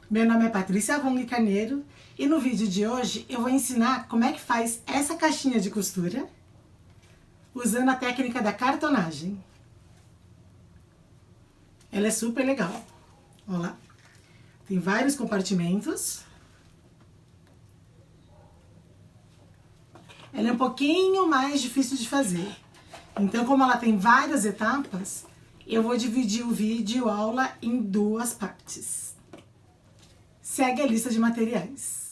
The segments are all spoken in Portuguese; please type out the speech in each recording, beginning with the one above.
Meu nome é Patrícia Wong Carneiro e no vídeo de hoje eu vou ensinar como é que faz essa caixinha de costura usando a técnica da cartonagem. Ela é super legal. Olha lá. Tem vários compartimentos. Ela é um pouquinho mais difícil de fazer. Então, como ela tem várias etapas, eu vou dividir o vídeo aula em duas partes. Segue a lista de materiais.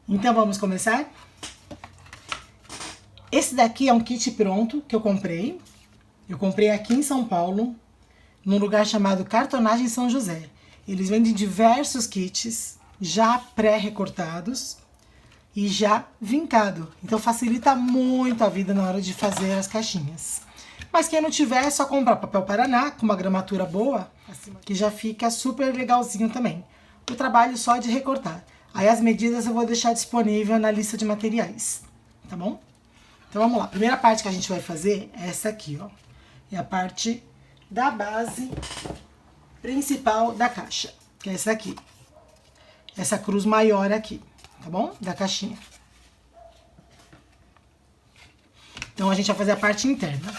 Então vamos começar? Esse daqui é um kit pronto que eu comprei. Eu comprei aqui em São Paulo, num lugar chamado Cartonagem São José. Eles vendem diversos kits já pré-recortados e já vincado. Então facilita muito a vida na hora de fazer as caixinhas. Mas quem não tiver é só comprar papel Paraná com uma gramatura boa, que já fica super legalzinho também. O trabalho só é de recortar. Aí as medidas eu vou deixar disponível na lista de materiais, tá bom? Então vamos lá, a primeira parte que a gente vai fazer é essa aqui, ó. É a parte da base principal da caixa, que é essa aqui. Essa cruz maior aqui, tá bom? Da caixinha. Então a gente vai fazer a parte interna.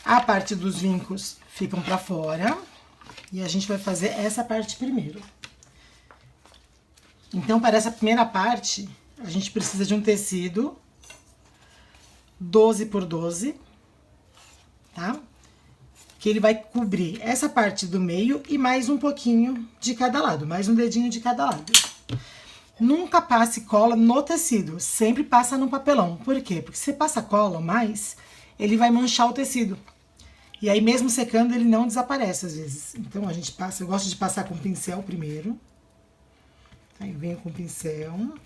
A parte dos vincos ficam pra fora e a gente vai fazer essa parte primeiro. Então, para essa primeira parte, a gente precisa de um tecido 12 por 12, tá? Que ele vai cobrir essa parte do meio e mais um pouquinho de cada lado, mais um dedinho de cada lado. Nunca passe cola no tecido, sempre passa no papelão. Por quê? Porque se você passa cola mais, ele vai manchar o tecido. E aí, mesmo secando, ele não desaparece às vezes. Então, a gente passa, eu gosto de passar com pincel primeiro. Aí eu venho com o pincel.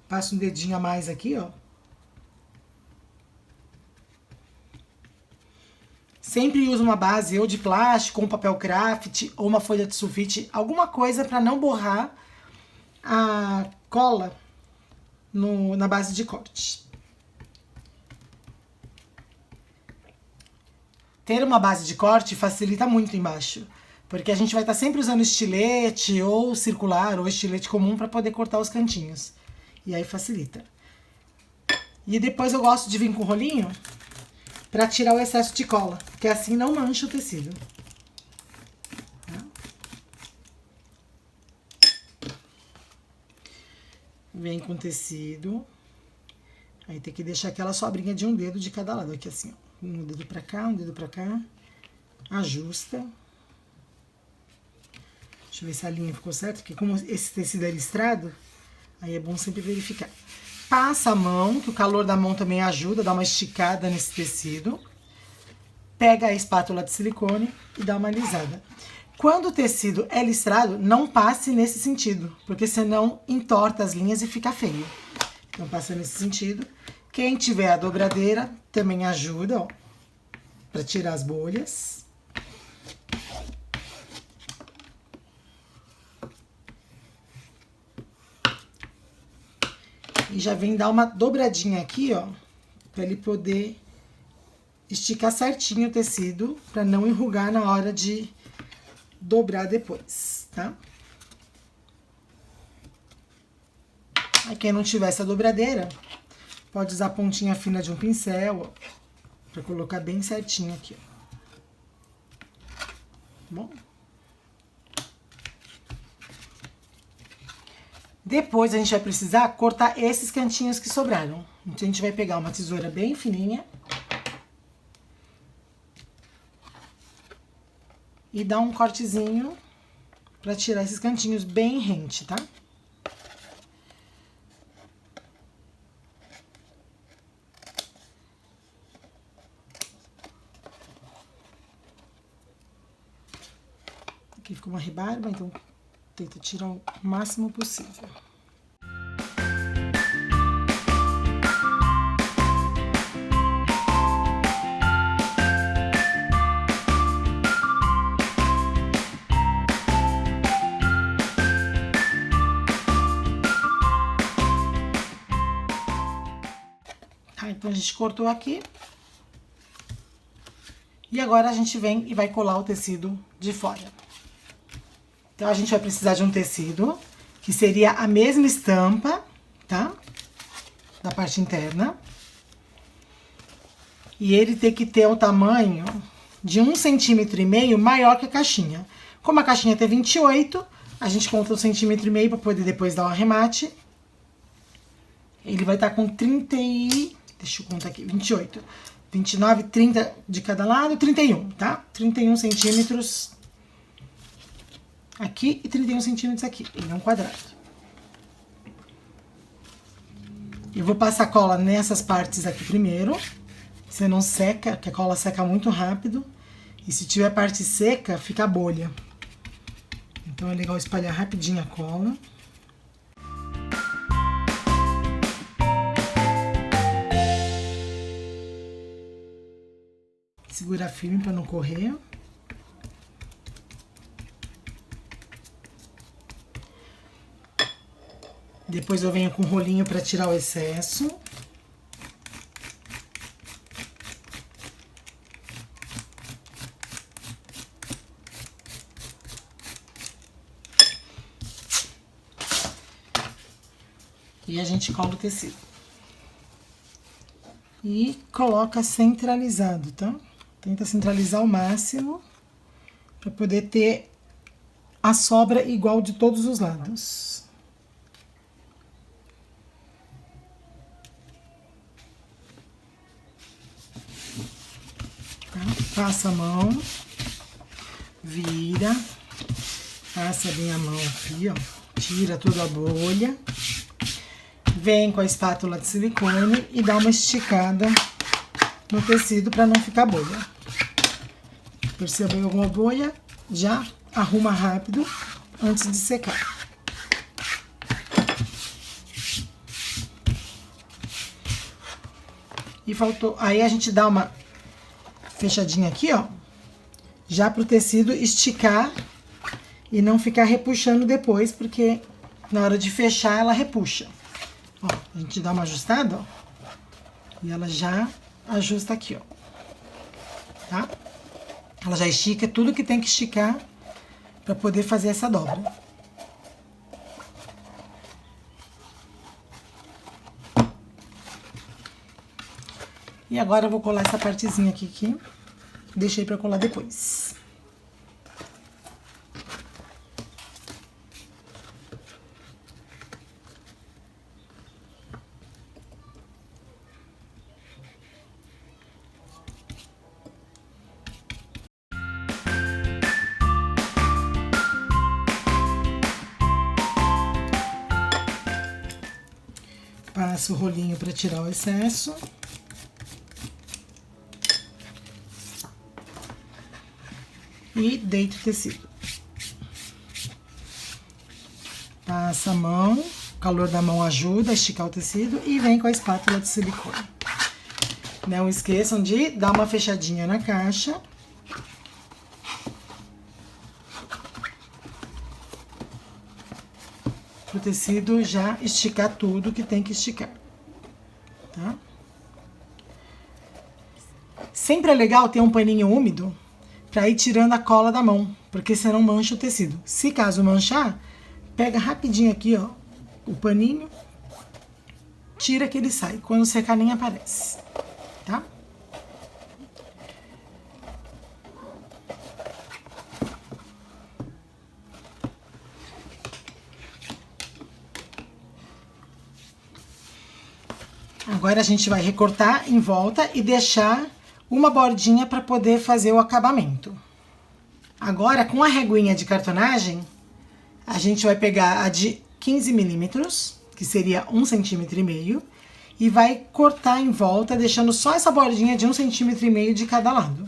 Passo um dedinho a mais aqui, ó. Sempre uso uma base ou de plástico, ou um papel craft, ou uma folha de sulfite, alguma coisa para não borrar a cola na base de corte. Ter uma base de corte facilita muito embaixo. Porque a gente vai estar sempre usando estilete, ou circular, ou estilete comum para poder cortar os cantinhos. E aí facilita. E depois eu gosto de vir com o rolinho para tirar o excesso de cola, porque assim não mancha o tecido. Vem com o tecido. Aí tem que deixar aquela sobrinha de um dedo de cada lado. Aqui assim, ó. Um dedo pra cá, um dedo pra cá. Ajusta. Deixa eu ver se a linha ficou certa, porque como esse tecido é listrado, aí é bom sempre verificar. Passa a mão, que o calor da mão também ajuda, dá uma esticada nesse tecido. Pega a espátula de silicone e dá uma alisada. Quando o tecido é listrado, não passe nesse sentido, porque senão entorta as linhas e fica feio. Então passa nesse sentido. Quem tiver a dobradeira também ajuda, ó, para tirar as bolhas. E já vem dar uma dobradinha aqui, ó, pra ele poder esticar certinho o tecido para não enrugar na hora de dobrar depois, tá? Aí quem não tiver essa dobradeira, pode usar a pontinha fina de um pincel, ó, pra colocar bem certinho aqui, ó. Tá bom? Depois a gente vai precisar cortar esses cantinhos que sobraram. Então a gente vai pegar uma tesoura bem fininha e dar um cortezinho pra tirar esses cantinhos bem rente, tá? Aqui ficou uma rebarba, então tenta tirar o máximo possível. Tá, então a gente cortou aqui. E agora a gente vem e vai colar o tecido de fora. Então, a gente vai precisar de um tecido, que seria a mesma estampa, tá? Da parte interna. E ele tem que ter o tamanho de 1,5 cm maior que a caixinha. Como a caixinha tem 28, a gente conta 1,5 cm para poder depois dar um arremate. Ele vai estar com 30 e... deixa eu contar aqui, 28. 29, 30 de cada lado, 31, tá? 31 centímetros aqui e 31 centímetros aqui. Ele é um quadrado. Eu vou passar cola nessas partes aqui primeiro. Você não seca, porque a cola seca muito rápido. E se tiver parte seca, fica bolha. Então é legal espalhar rapidinho a cola. Segura firme para não correr. Depois eu venho com o rolinho para tirar o excesso. E a gente cola o tecido. E coloca centralizado, tá? Tenta centralizar ao máximo para poder ter a sobra igual de todos os lados. Tá? Passa a mão, vira, passa bem a mão aqui, ó, tira toda a bolha, vem com a espátula de silicone e dá uma esticada no tecido para não ficar bolha. Percebeu alguma bolha? Já arruma rápido antes de secar. E faltou... Aí a gente dá uma fechadinha aqui, ó. Já pro tecido esticar e não ficar repuxando depois, porque na hora de fechar ela repuxa. Ó, a gente dá uma ajustada, ó. E ela já ajusta aqui, ó. Tá? Ela já estica tudo que tem que esticar para poder fazer essa dobra. E agora eu vou colar essa partezinha aqui que deixei para colar depois. Passo o rolinho para tirar o excesso. E deito o tecido. Passa a mão, o calor da mão ajuda a esticar o tecido e vem com a espátula de silicone. Não esqueçam de dar uma fechadinha na caixa. Para o tecido já esticar tudo que tem que esticar, tá? Sempre é legal ter um paninho úmido para ir tirando a cola da mão, porque senão mancha o tecido. Se caso manchar, pega rapidinho aqui, ó, o paninho, tira que ele sai. Quando secar nem aparece, tá? Agora a gente vai recortar em volta e deixar uma bordinha para poder fazer o acabamento. Agora, com a reguinha de cartonagem, a gente vai pegar a de 15 milímetros, que seria 1,5 cm, e vai cortar em volta, deixando só essa bordinha de 1,5 cm de cada lado.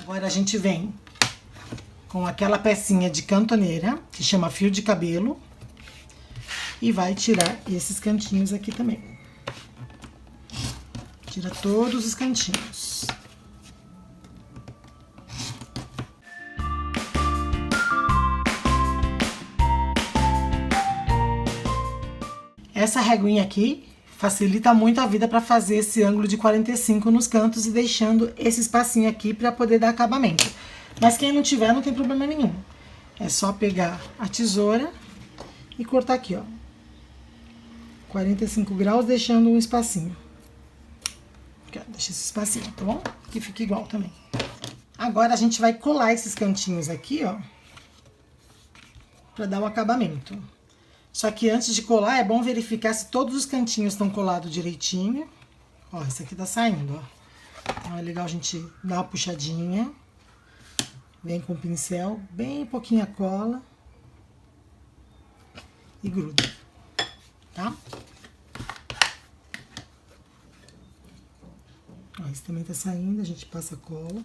Agora a gente vem com aquela pecinha de cantoneira, que chama fio de cabelo, e vai tirar esses cantinhos aqui também. Tira todos os cantinhos. Essa reguinha aqui facilita muito a vida para fazer esse ângulo de 45 nos cantos e deixando esse espacinho aqui para poder dar acabamento. Mas quem não tiver, não tem problema nenhum. É só pegar a tesoura e cortar aqui, ó. 45 graus, deixando um espacinho. Aqui, ó, deixa esse espacinho, tá bom? Que fica igual também. Agora a gente vai colar esses cantinhos aqui, ó, para dar o acabamento. Só que antes de colar, é bom verificar se todos os cantinhos estão colados direitinho. Ó, esse aqui tá saindo, ó. Então é legal a gente dar uma puxadinha. Vem com o pincel, bem pouquinha cola. E gruda, tá? Ó, esse também tá saindo, a gente passa a cola.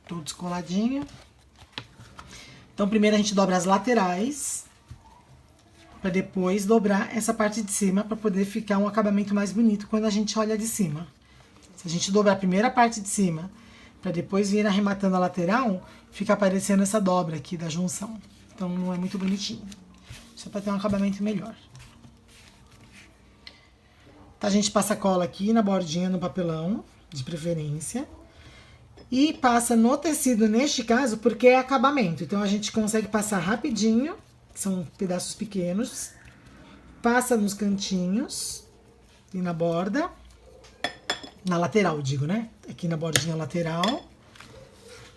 Tudo descoladinho. Então, primeiro a gente dobra as laterais, para depois dobrar essa parte de cima, para poder ficar um acabamento mais bonito quando a gente olha de cima. Se a gente dobrar a primeira parte de cima, para depois vir arrematando a lateral, fica aparecendo essa dobra aqui da junção. Então, não é muito bonitinho. Só para ter um acabamento melhor. Tá, a gente passa cola aqui na bordinha, no papelão, de preferência. E passa no tecido, neste caso, porque é acabamento. Então, a gente consegue passar rapidinho, que são pedaços pequenos. Passa nos cantinhos e na borda. Na lateral, digo, né? Aqui na bordinha lateral.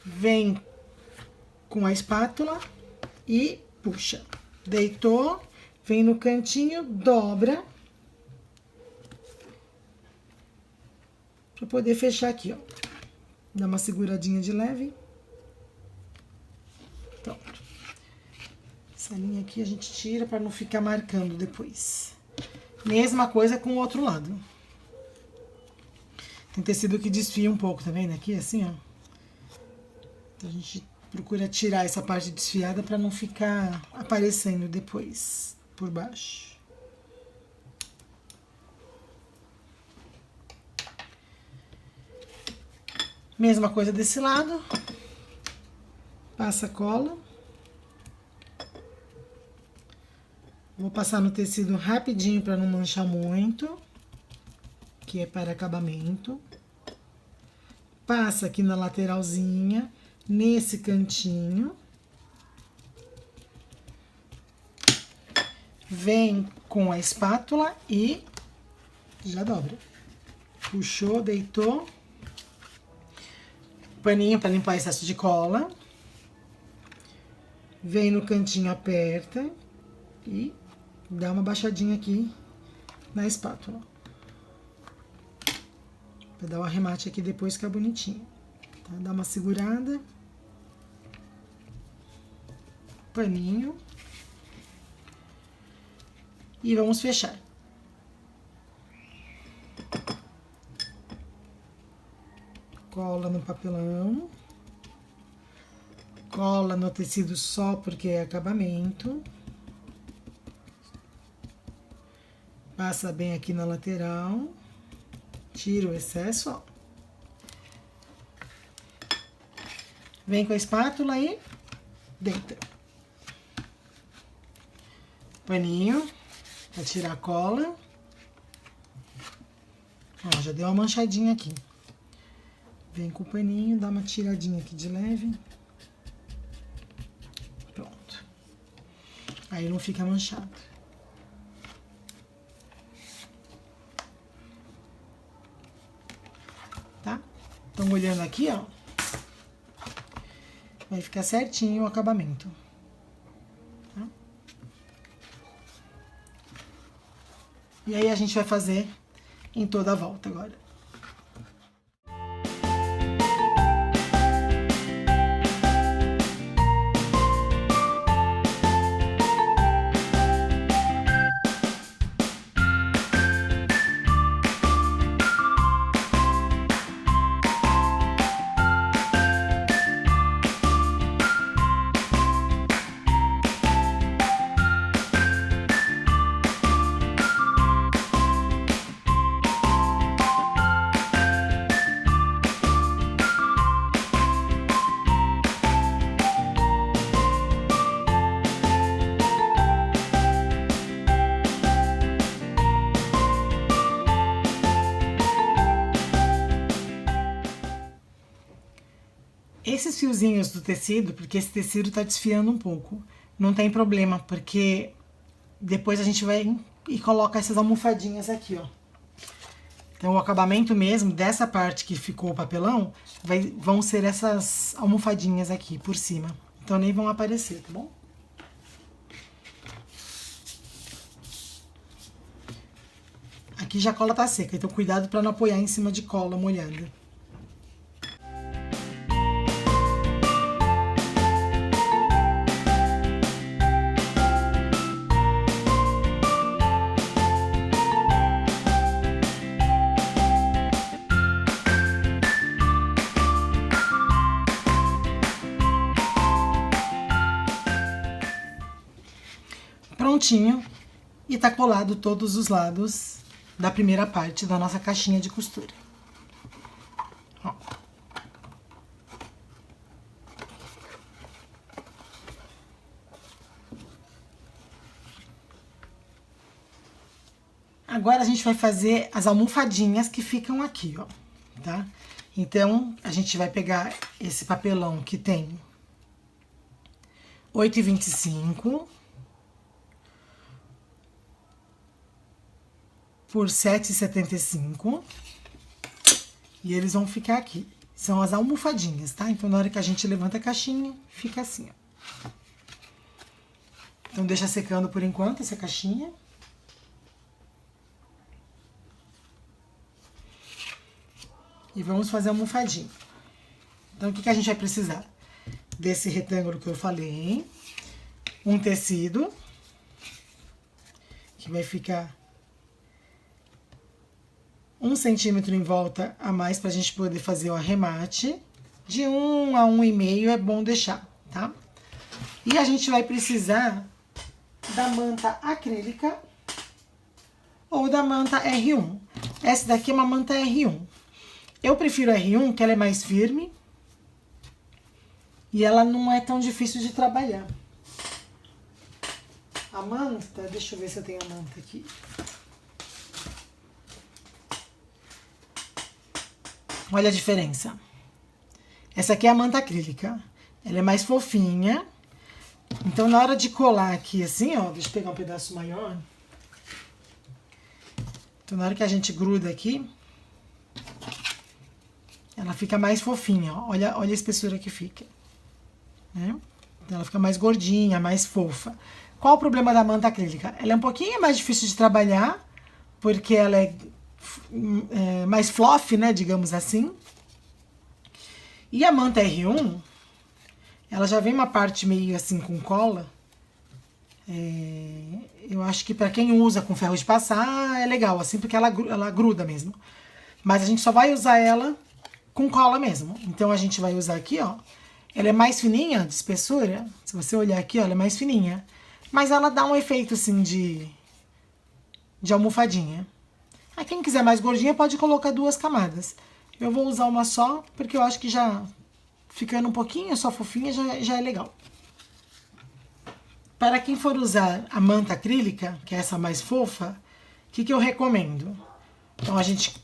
Vem com a espátula e puxa. Deitou, vem no cantinho, dobra. Pra poder fechar aqui, ó. Dá uma seguradinha de leve. Pronto. Essa linha aqui a gente tira para não ficar marcando depois. Mesma coisa com o outro lado. Tem tecido que desfia um pouco, tá vendo? Aqui, assim, ó. Então, a gente procura tirar essa parte desfiada para não ficar aparecendo depois por baixo. Mesma coisa desse lado. Passa cola. Vou passar no tecido rapidinho para não manchar muito, que é para acabamento. Passa aqui na lateralzinha, nesse cantinho. Vem com a espátula e já dobra. Puxou, deitou. Paninho para limpar excesso de cola. Vem no cantinho, aperta e dá uma baixadinha aqui na espátula. Pra dar o arremate aqui depois, fica bonitinho. Tá? Dá uma segurada. Paninho. E vamos fechar. Cola no papelão. Cola no tecido só porque é acabamento. Passa bem aqui na lateral. Tira o excesso, ó. Vem com a espátula e deita. Paninho, pra tirar a cola. Ó, já deu uma manchadinha aqui. Vem com o paninho, dá uma tiradinha aqui de leve. Pronto. Aí não fica manchado. Tá? Estão olhando aqui, ó. Vai ficar certinho o acabamento. Tá? E aí a gente vai fazer em toda a volta agora. Esses fiozinhos do tecido, porque esse tecido tá desfiando um pouco, não tem problema, porque depois a gente vai e coloca essas almofadinhas aqui, ó. Então, o acabamento mesmo dessa parte que ficou o papelão, vão ser essas almofadinhas aqui por cima. Então, nem vão aparecer, tá bom? Aqui já a cola tá seca, então cuidado para não apoiar em cima de cola molhada. Prontinho, e tá colado todos os lados da primeira parte da nossa caixinha de costura. Ó. Agora a gente vai fazer as almofadinhas que ficam aqui, ó, tá? Então, a gente vai pegar esse papelão que tem 8,25 por 7,75 e eles vão ficar aqui. São as almofadinhas, tá? Então, na hora que a gente levanta a caixinha, fica assim, ó. Então, deixa secando por enquanto essa caixinha. E vamos fazer a almofadinha. Então, o que a gente vai precisar? Desse retângulo que eu falei, um tecido, que vai ficar 1 centímetro em volta a mais pra gente poder fazer o arremate. De 1 a 1,5 é bom deixar, tá? E a gente vai precisar da manta acrílica ou da manta R1. Essa daqui é uma manta R1. Eu prefiro a R1, que ela é mais firme e ela não é tão difícil de trabalhar. A A manta, deixa eu ver se eu tenho a manta aqui. Olha a diferença. Essa aqui é a manta acrílica. Ela é mais fofinha. Então, na hora de colar aqui, assim, ó, deixa eu pegar um pedaço maior. Então, na hora que a gente gruda aqui, ela fica mais fofinha, ó. Olha a espessura que fica. Né? Então, ela fica mais gordinha, mais fofa. Qual o problema da manta acrílica? Ela é um pouquinho mais difícil de trabalhar, porque ela é mais fluffy, né, digamos assim. E a manta R1, ela já vem uma parte meio assim com cola. Eu acho que para quem usa com ferro de passar é legal, assim, porque ela gruda mesmo. Mas a gente só vai usar ela com cola mesmo. Então a gente vai usar aqui, ó. Ela é mais fininha de espessura. Se você olhar aqui, ó, ela é mais fininha. Mas ela dá um efeito assim de almofadinha. Aí quem quiser mais gordinha pode colocar 2 camadas. Eu vou usar uma só, porque eu acho que já ficando um pouquinho só fofinha já é legal. Para quem for usar a manta acrílica, que é essa mais fofa, o que eu recomendo? Então a gente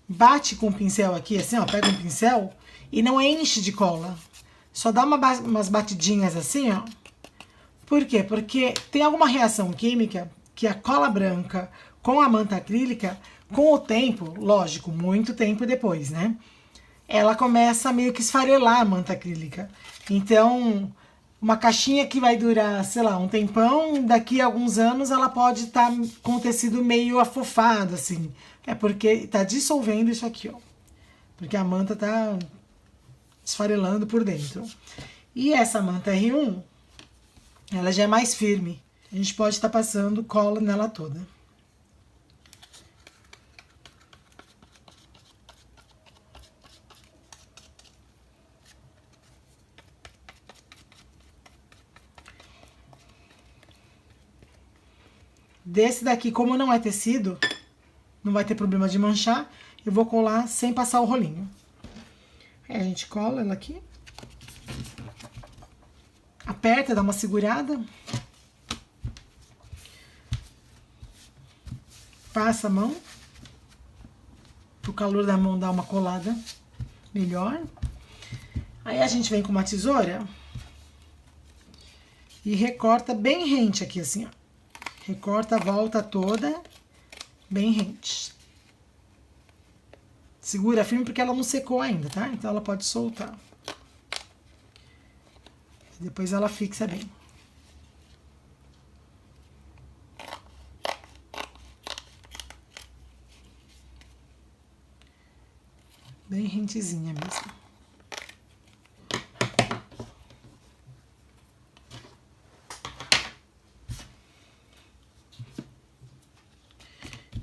bate com o pincel aqui, assim, ó, pega um pincel e não enche de cola. Só dá umas batidinhas assim, ó. Por quê? Porque tem alguma reação química que a cola branca com a manta acrílica, com o tempo, lógico, muito tempo depois, né? Ela começa a meio que esfarelar a manta acrílica. Então, uma caixinha que vai durar, sei lá, um tempão, daqui a alguns anos ela pode estar com o tecido meio afofado, assim. É porque está dissolvendo isso aqui, ó. Porque a manta está esfarelando por dentro. E essa manta R1, ela já é mais firme. A gente pode estar passando cola nela toda. Desse daqui, como não é tecido, não vai ter problema de manchar, eu vou colar sem passar o rolinho. Aí a gente cola ela aqui. Aperta, dá uma segurada. Passa a mão. O calor da mão dá uma colada melhor. Aí a gente vem com uma tesoura e recorta bem rente aqui, assim, ó. Recorta a volta toda, bem rente. Segura firme porque ela não secou ainda, tá? Então ela pode soltar. Depois ela fixa bem. Bem rentezinha mesmo.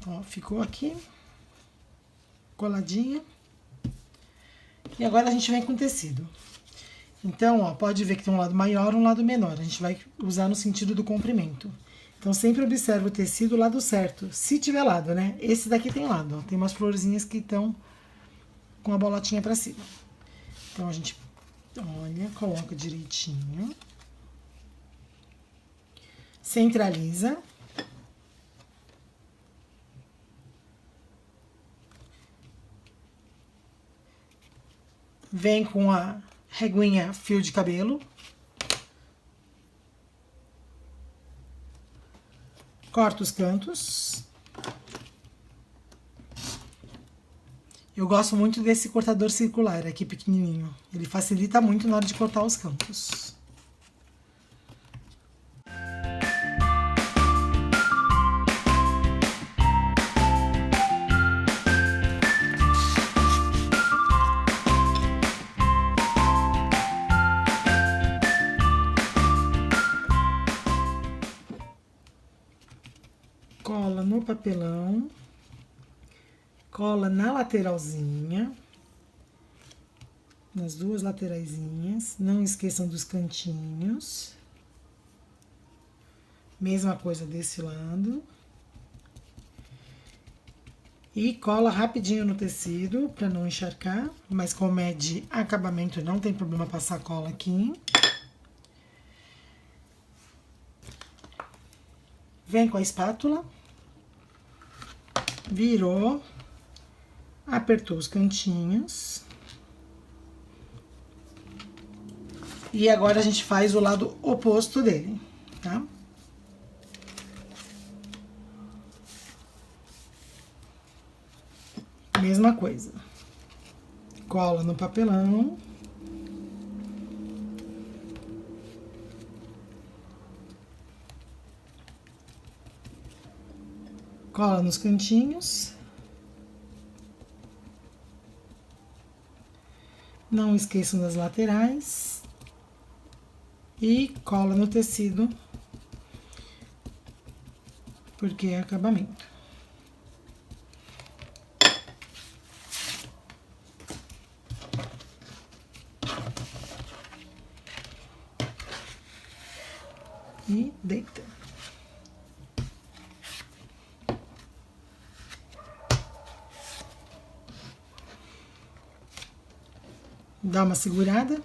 Ó, ficou aqui, coladinha. E agora a gente vem com o tecido. Então, ó, pode ver que tem um lado maior e um lado menor. A gente vai usar no sentido do comprimento. Então, sempre observa o tecido lado certo. Se tiver lado, né? Esse daqui tem lado, ó. Tem umas florzinhas que estão com a bolotinha pra cima. Então, a gente, olha, coloca direitinho. Centraliza. Vem com a reguinha fio de cabelo. Corta os cantos. Eu gosto muito desse cortador circular aqui pequenininho. Ele facilita muito na hora de cortar os cantos. Cola no papelão, cola na lateralzinha, nas 2 lateraisinhas, não esqueçam dos cantinhos. Mesma coisa desse lado. E cola rapidinho no tecido, para não encharcar, mas como é de acabamento, não tem problema passar cola aqui. Vem com a espátula, virou, apertou os cantinhos. E agora a gente faz o lado oposto dele, tá? Mesma coisa. Cola no papelão. Cola nos cantinhos. Não esqueçam das laterais. E cola no tecido, porque é acabamento. E deita. Dá uma segurada.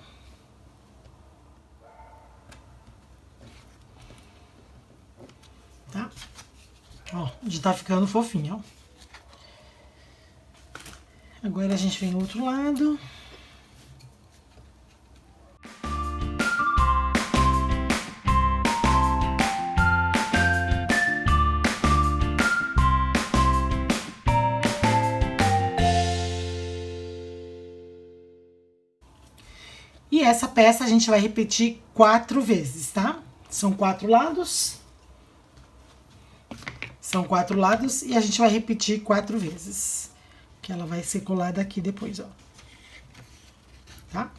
Tá? Ó, já tá ficando fofinho, ó. Agora a gente vem do outro lado. E essa peça a gente vai repetir 4 vezes, tá? São 4 lados. São 4 lados e a gente vai repetir 4 vezes. Que ela vai ser colada aqui depois, ó. Tá?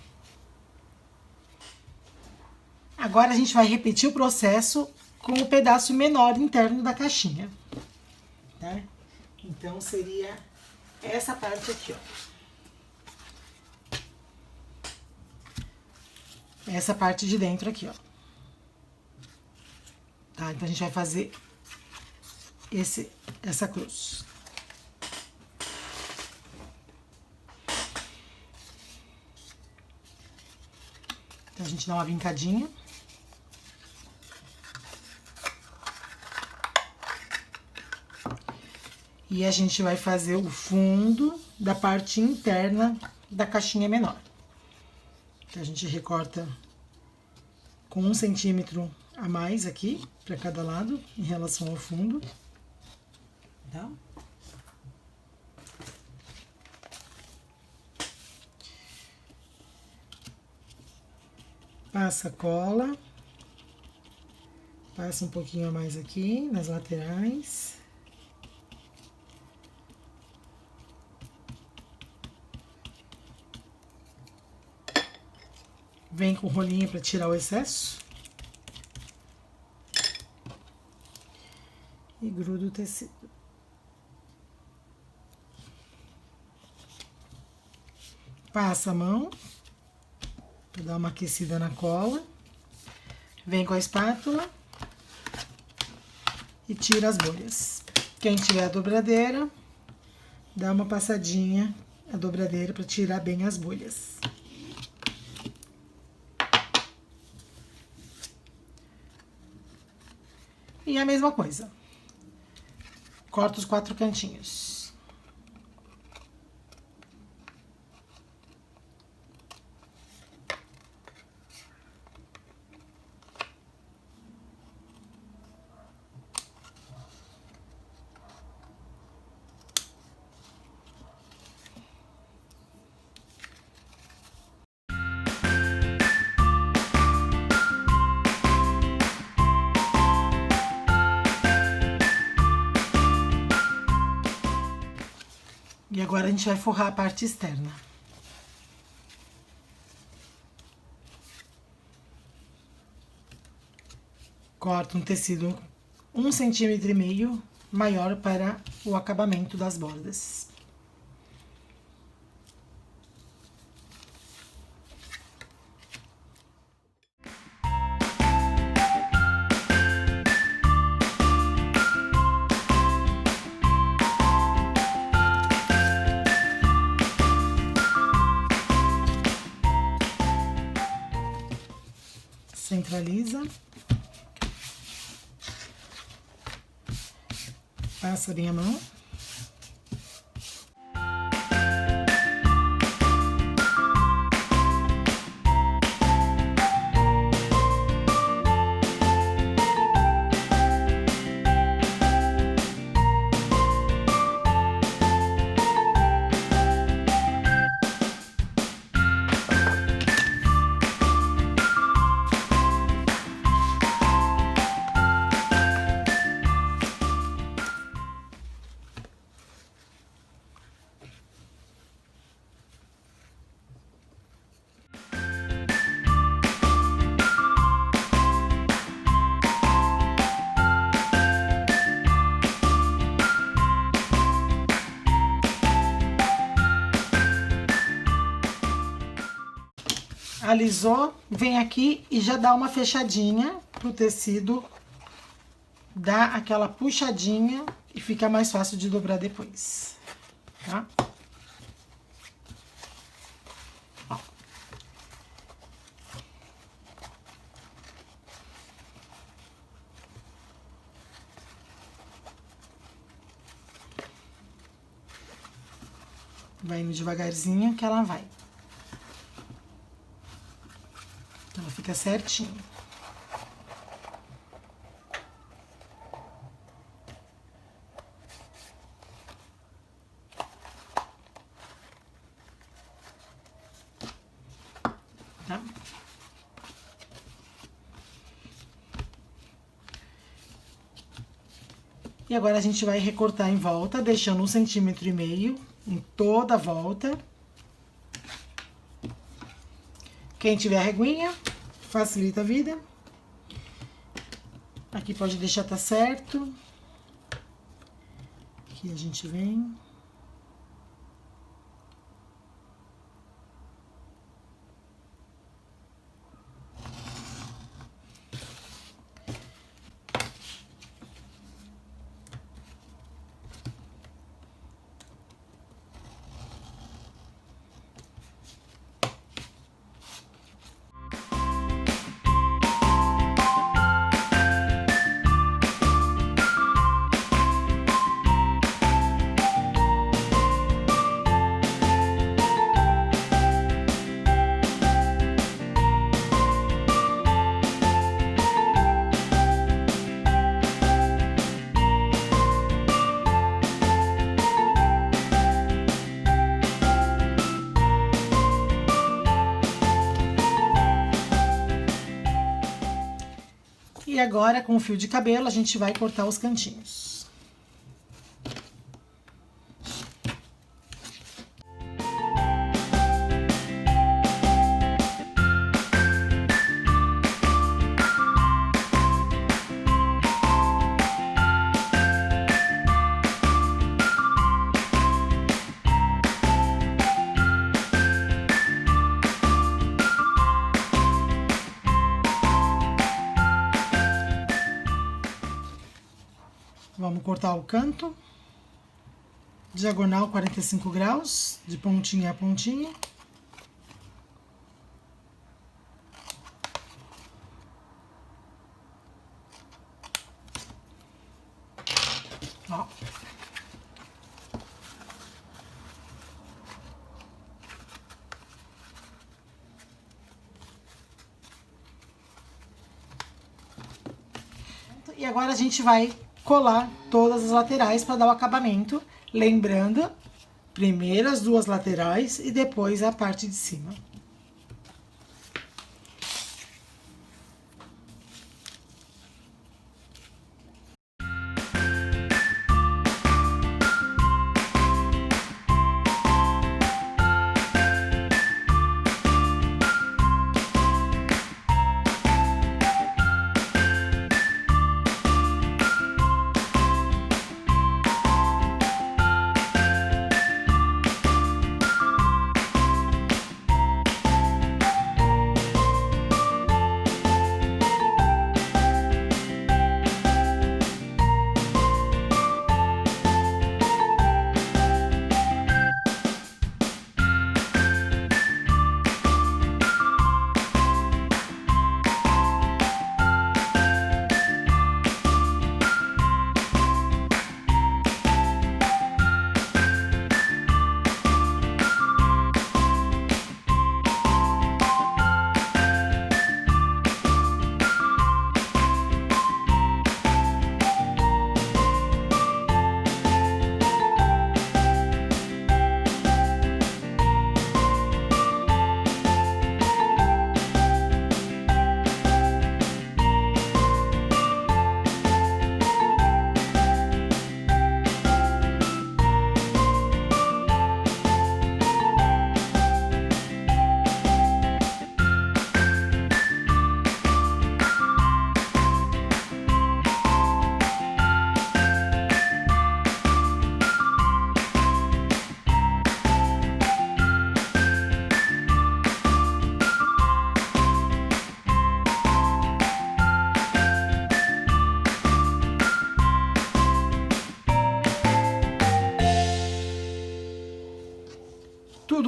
Agora a gente vai repetir o processo com o pedaço menor interno da caixinha. Tá? Então, seria essa parte aqui, ó. Essa parte de dentro aqui, ó. Tá? Então, a gente vai fazer essa cruz. Então, a gente dá uma vincadinha. E a gente vai fazer o fundo da parte interna da caixinha menor. Então, a gente recorta com 1 centímetro a mais aqui, para cada lado, em relação ao fundo. Tá? Passa cola. Passa um pouquinho a mais aqui, nas laterais. Vem com o rolinho para tirar o excesso. E gruda o tecido. Passa a mão para dar uma aquecida na cola. Vem com a espátula e tira as bolhas. Quem tiver a dobradeira, dá uma passadinha a dobradeira para tirar bem as bolhas. E a mesma coisa. Corta os 4 cantinhos. E agora a gente vai forrar a parte externa. Corta um tecido 1,5 centímetro maior para o acabamento das bordas. Centraliza. passa bem a mão. Alisou, vem aqui e já dá uma fechadinha pro tecido dar aquela puxadinha e fica mais fácil de dobrar depois, tá? Ó. Vai indo devagarzinho que ela vai. Ela fica certinho. Tá? E agora a gente vai recortar em volta, deixando 1,5 centímetro em toda a volta. Quem tiver reguinha, facilita a vida. Aqui pode deixar tá certo. Aqui a gente vem. E agora, com o fio de cabelo, a gente vai cortar os cantinhos. Vamos cortar o canto, diagonal 45 graus, de pontinha a pontinha. Ó. E agora a gente vai colar todas as laterais para dar o acabamento, lembrando, primeiro as duas laterais e depois a parte de cima.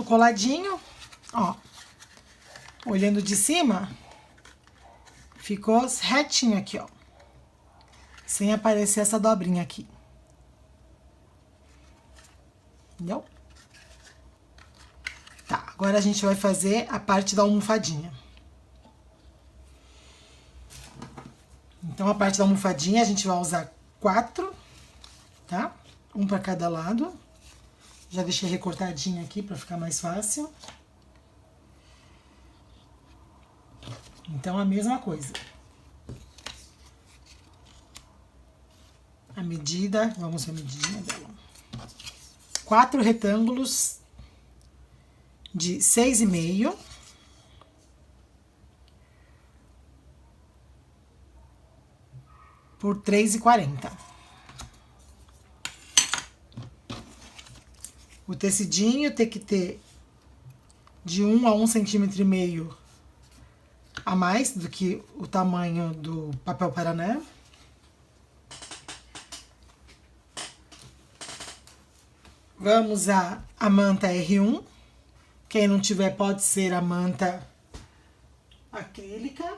coladinho, ó. Olhando de cima, ficou retinho aqui, ó. Sem aparecer essa dobrinha aqui. Entendeu? Tá, agora a gente vai fazer a parte da almofadinha. Então, a parte da almofadinha a gente vai usar 4, tá? Um para cada lado. Já deixei recortadinho aqui para ficar mais fácil. Então, a mesma coisa. A medida, vamos ver a medidinha dela. 4 retângulos de 6,5 por 3,40. O tecidinho tem que ter de 1 a 1,5 centímetro a mais do que o tamanho do papel Paraná. Vamos usar a manta R1. Quem não tiver, pode ser a manta acrílica,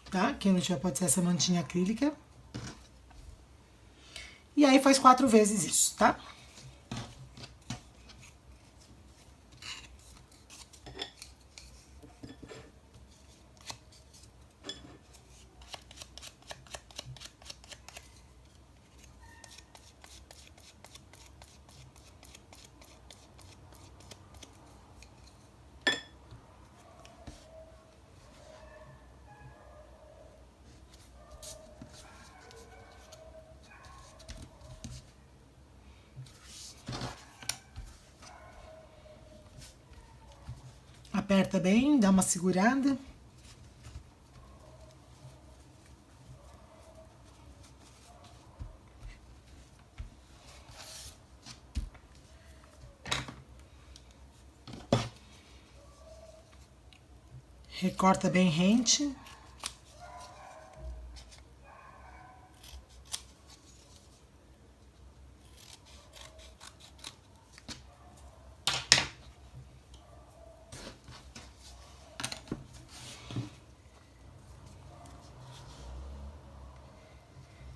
tá? Quem não tiver, pode ser essa mantinha acrílica. E aí, faz 4 vezes isso, tá? Aperta bem, dá uma segurada. Recorta bem rente.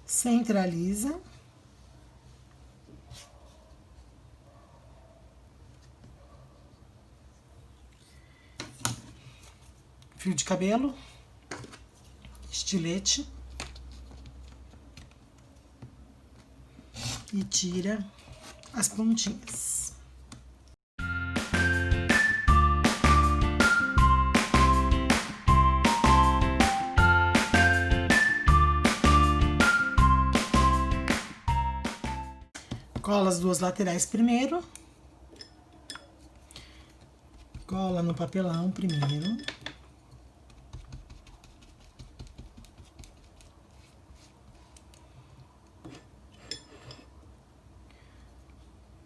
Centraliza. Fio de cabelo, estilete e tira as pontinhas. Cola as 2 laterais primeiro. Cola no papelão primeiro.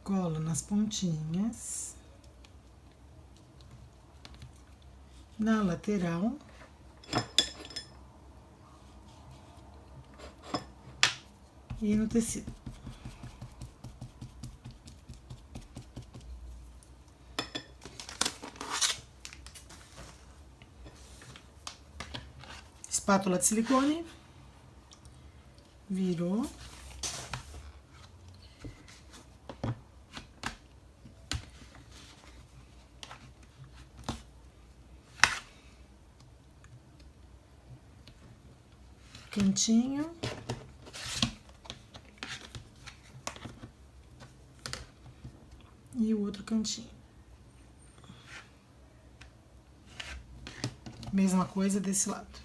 Cola nas pontinhas. Na lateral. E no tecido. Espátula de silicone. Virou. Cantinho. E o outro cantinho. Mesma coisa desse lado.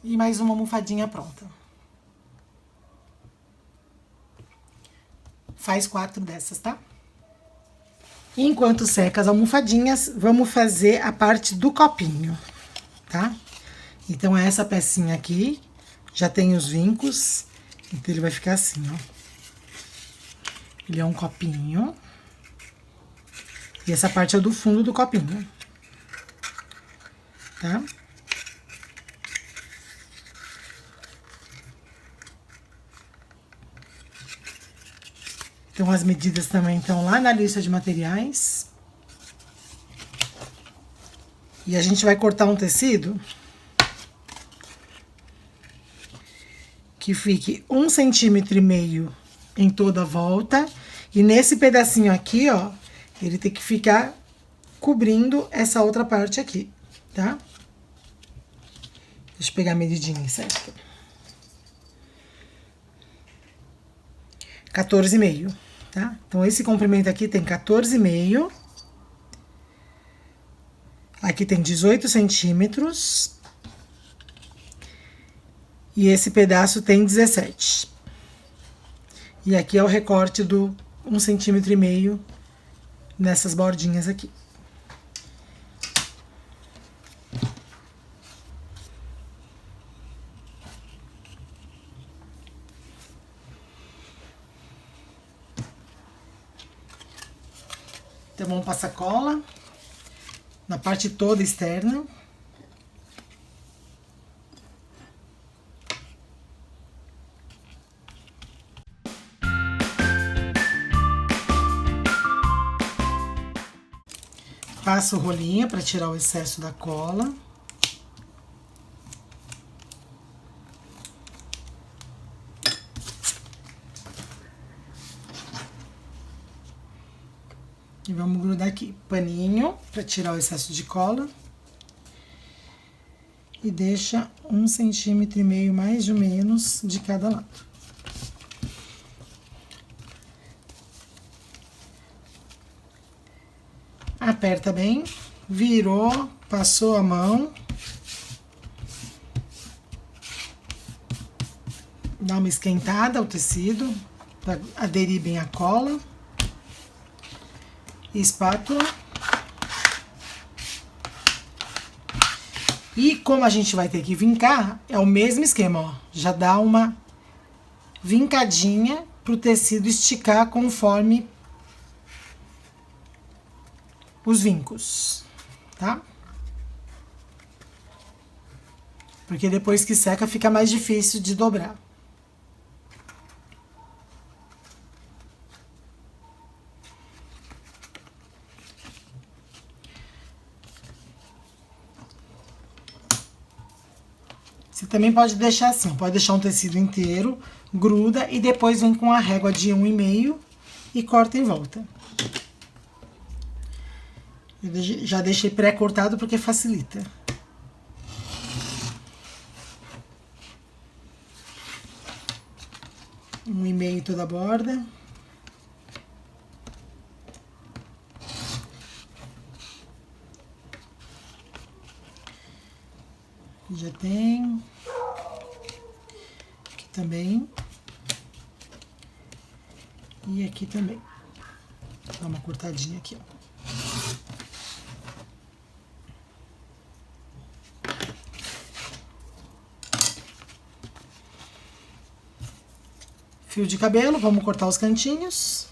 E mais uma almofadinha pronta. Faz 4 dessas, tá? Enquanto seca as almofadinhas, vamos fazer a parte do copinho, tá? Então, essa pecinha aqui já tem os vincos, então ele vai ficar assim, ó. Ele é um copinho. E essa parte é do fundo do copinho, tá? Então, as medidas também estão lá na lista de materiais. E a gente vai cortar um tecido que fique 1,5 centímetro em toda a volta. E nesse pedacinho aqui, ó, ele tem que ficar cobrindo essa outra parte aqui, tá? Deixa eu pegar a medidinha, certo? 14,5, tá? Então, esse comprimento aqui tem 14,5. Aqui tem 18 centímetros. E esse pedaço tem 17. E aqui é o recorte do 1,5 centímetro nessas bordinhas aqui. Então, vamos passar cola na parte toda externa. Passo o rolinho para tirar o excesso da cola. E vamos grudar aqui, paninho para tirar o excesso de cola. E deixa 1,5 centímetro mais ou menos de cada lado. Aperta bem, virou, passou a mão. Dá uma esquentada ao tecido para aderir bem a cola. Espátula. E como a gente vai ter que vincar, é o mesmo esquema, ó. Já dá uma vincadinha pro tecido esticar conforme os vincos, tá? Porque depois que seca fica mais difícil de dobrar. Você também pode deixar assim, pode deixar um tecido inteiro, gruda e depois vem com a régua de 1,5 e corta em volta. Eu já deixei pré-cortado porque facilita. Um e meio toda a borda. Já tem. Aqui também. E aqui também. Dá uma cortadinha aqui, ó. Fio de cabelo, vamos cortar os cantinhos.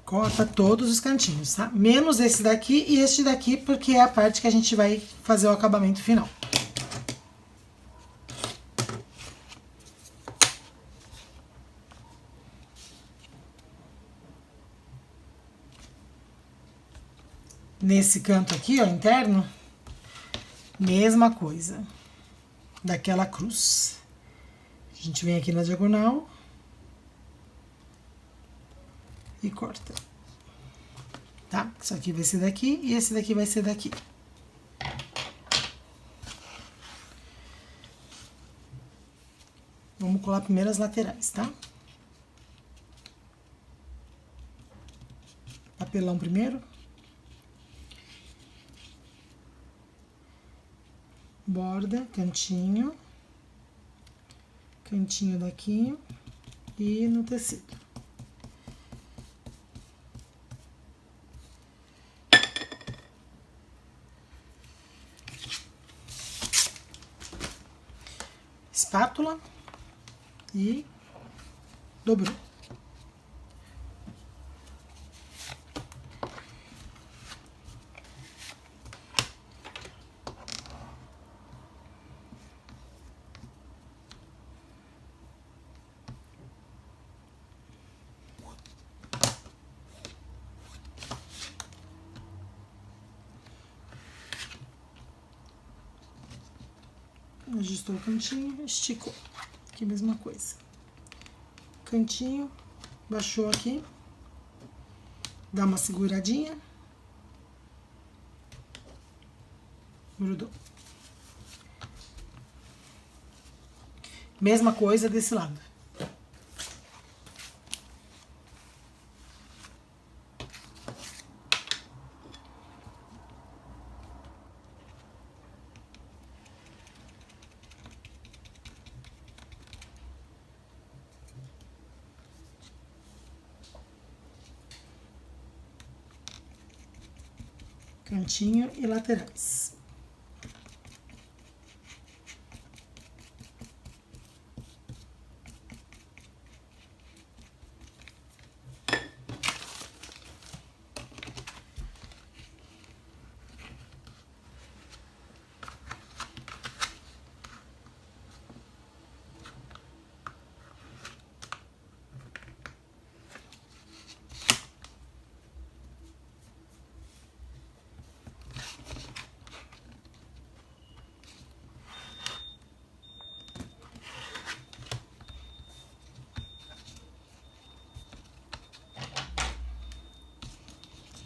Corta todos os cantinhos, tá? Menos esse daqui e este daqui, porque é a parte que a gente vai fazer o acabamento final. Nesse canto aqui, ó, interno, mesma coisa. Daquela cruz. A gente vem aqui na diagonal. E corta. Tá? Isso aqui vai ser daqui e esse daqui vai ser daqui. Vamos colar primeiro as laterais, tá? Papelão primeiro. Borda, cantinho. Cantinho daqui e no tecido. Espátula e dobrou. Ajustou o cantinho, esticou. Aqui, mesma coisa. Cantinho, baixou aqui. Dá uma seguradinha. Grudou. Mesma coisa desse lado. Cantinho e laterais.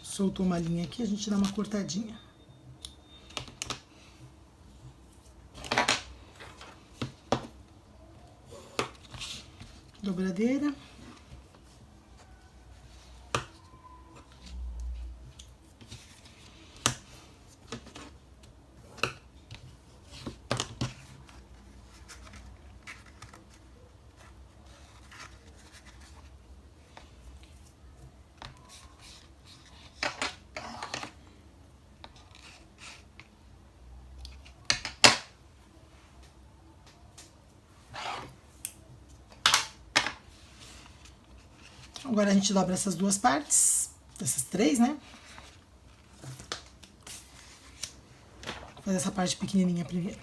Soltou uma linha aqui, a gente dá uma cortadinha. Dobradeira. Agora a gente dobra essas duas partes, essas três, né? Vou fazer essa parte pequenininha primeiro.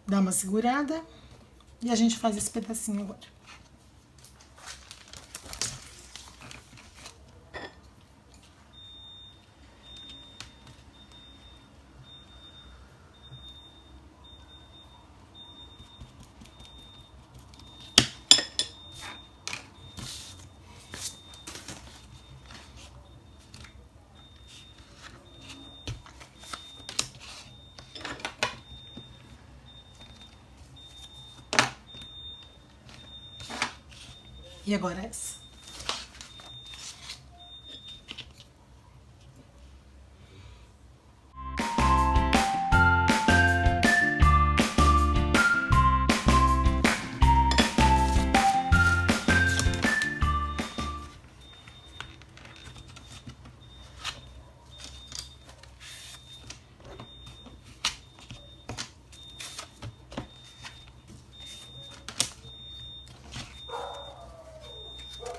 Dá uma segurada e a gente faz esse pedacinho agora. E agora essa.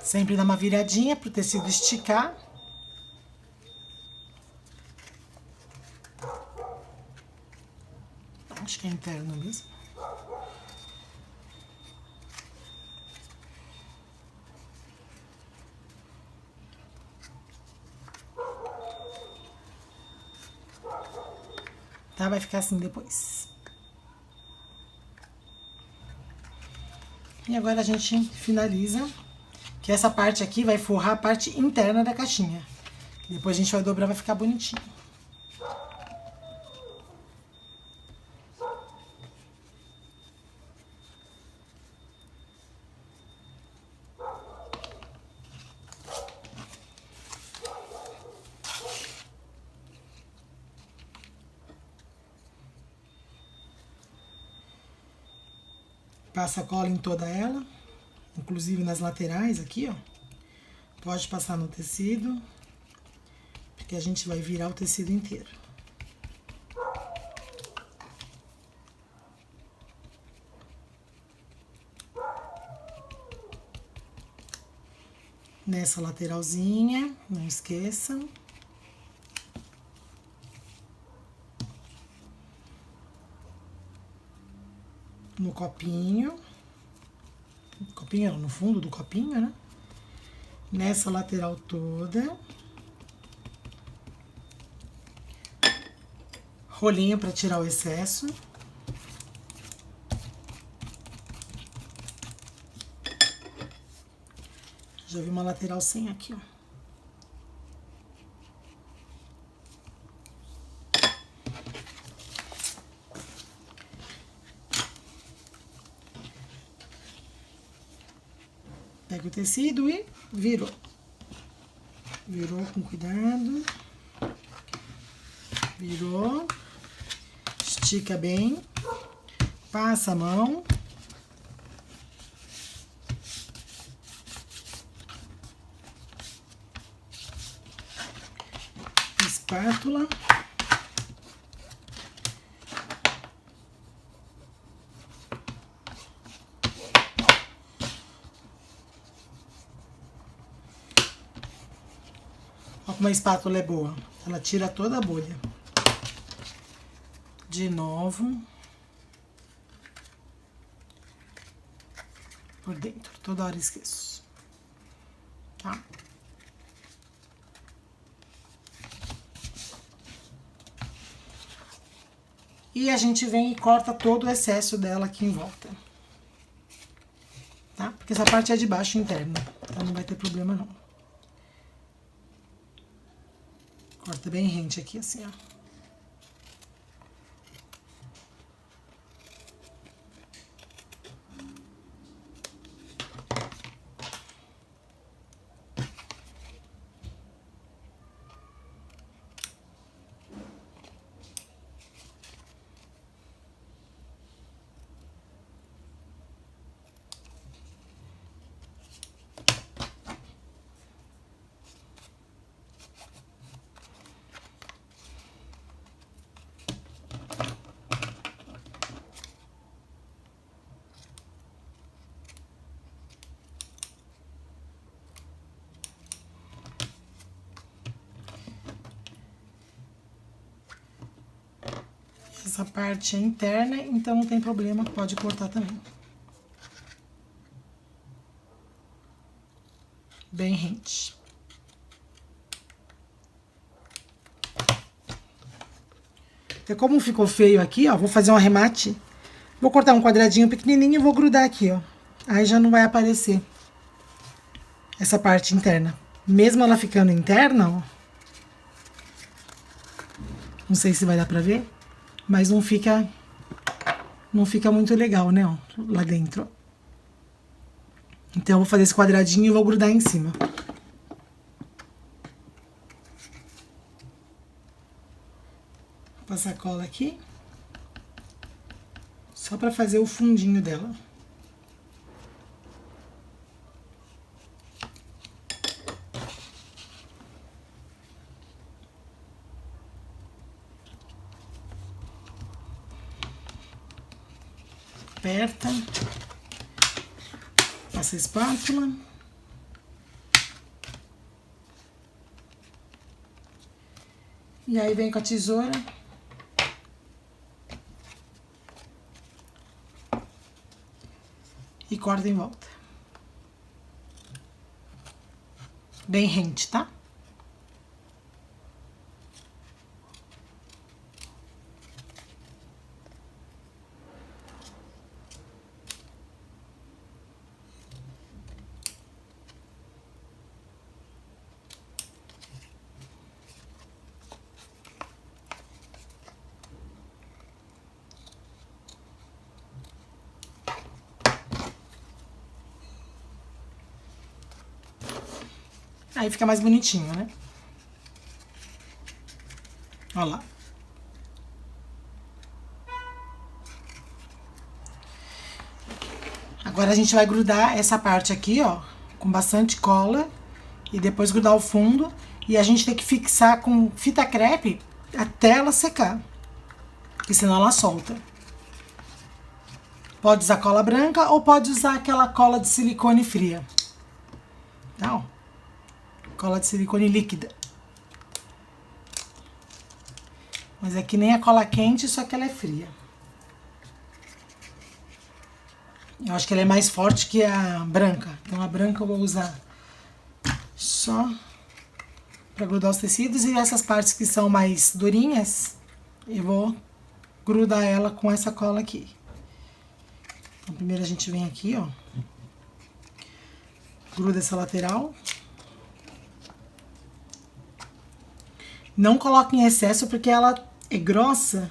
Sempre dá uma viradinha pro tecido esticar. Acho que é interno mesmo. Tá? Vai ficar assim depois. E agora a gente finaliza, que essa parte aqui vai forrar a parte interna da caixinha. Depois a gente vai dobrar, vai ficar bonitinho. Passa cola em toda ela, inclusive nas laterais aqui, ó. Pode passar no tecido, porque a gente vai virar o tecido inteiro. Nessa lateralzinha, não esqueçam. No copinho. Copinho, no fundo do copinho, né? Nessa lateral toda. Rolinho para tirar o excesso. Já vi uma lateral sem aqui, ó. Pega o tecido e virou. Virou com cuidado. Virou. Estica bem. Passa a mão. Espátula. Olha como a espátula é boa. Ela tira toda a bolha. De novo. Por dentro. Toda hora esqueço. Tá? E a gente vem e corta todo o excesso dela aqui em volta. Tá? Porque essa parte é de baixo interna. Então não vai ter problema não. Corta bem rente aqui, assim, ó. Essa parte é interna, então não tem problema, pode cortar também. Bem rente. Então, como ficou feio aqui, ó, vou fazer um arremate. Vou cortar um quadradinho pequenininho e vou grudar aqui, ó. Aí já não vai aparecer essa parte interna. Mesmo ela ficando interna, ó. Não sei se vai dar pra ver. Mas não fica muito legal, né, ó, lá dentro. Então, eu vou fazer esse quadradinho e vou grudar em cima. Vou passar cola aqui. Só pra fazer o fundinho dela. Aperta, passa a espátula E aí vem com a tesoura. E corta em volta. Bem rente, tá? Aí fica mais bonitinho, né? Olha lá. Agora a gente vai grudar essa parte aqui, ó, com bastante cola. E depois grudar o fundo. E a gente tem que fixar com fita crepe até ela secar. Porque senão ela solta. Pode usar cola branca ou pode usar aquela cola de silicone fria. Tá, ó. Cola de silicone líquida. Mas é que nem a cola quente, só que ela é fria. Eu acho que ela é mais forte que a branca. Então a branca eu vou usar só para grudar os tecidos. E essas partes que são mais durinhas, eu vou grudar ela com essa cola aqui. Então primeiro a gente vem aqui, ó. Gruda essa lateral. Não coloque em excesso porque ela é grossa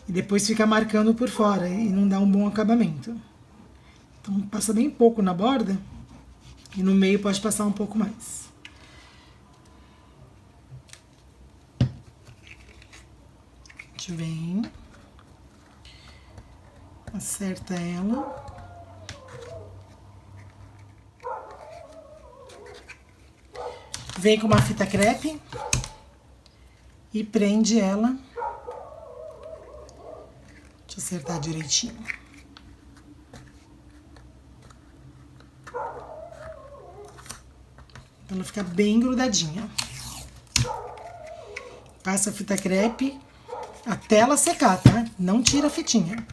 e depois fica marcando por fora e não dá um bom acabamento. Então passa bem pouco na borda e no meio pode passar um pouco mais. A gente vem, acerta ela. Vem com uma fita crepe. E prende ela. Deixa eu acertar direitinho. Pra ela ficar bem grudadinha. Passa a fita crepe até ela secar, tá? Não tira a fitinha.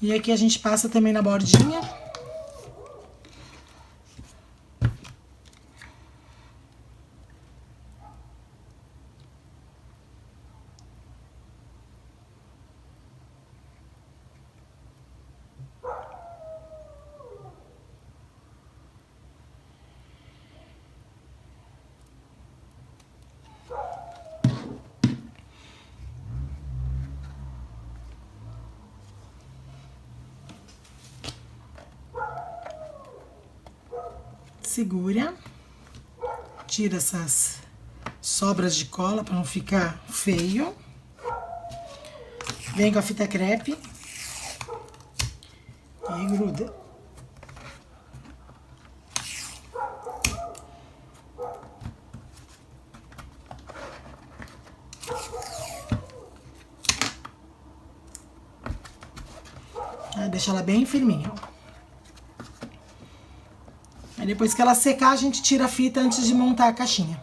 E aqui a gente passa também na bordinha. Segura, tira essas sobras de cola para não ficar feio. Vem com a fita crepe e gruda. Aí deixa ela bem firminha, ó. Aí depois que ela secar, a gente tira a fita antes de montar a caixinha.